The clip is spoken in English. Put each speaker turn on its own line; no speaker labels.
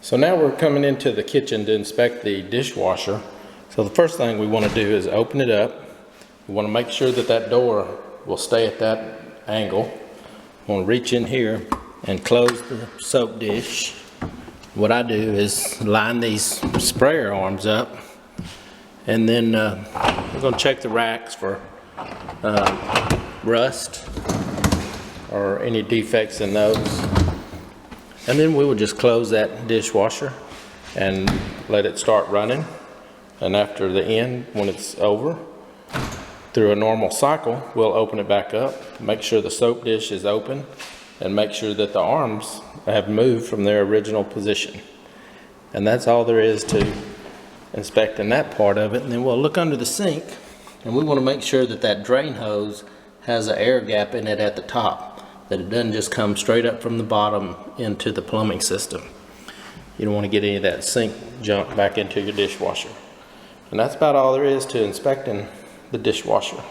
So now we're coming into the kitchen to inspect the dishwasher. So the first thing we want to do is open it up. We want to make sure that that door will stay at that angle. We want to reach in here and close the soap dish. What I do is line these sprayer arms up, and then we're going to check the racks for rust or any defects in those. And then we will just close that dishwasher and let it start running. And after the end, when it's over, through a normal cycle, we'll open it back up, make sure the soap dish is open, and make sure that the arms have moved from their original position. And that's all there is to inspecting that part of it. And then we'll look under the sink, and we want to make sure that that drain hose has an air gap in it at the top, that it doesn't just come straight up from the bottom into the plumbing system. You don't want to get any of that sink junk back into your dishwasher. And that's about all there is to inspecting the dishwasher.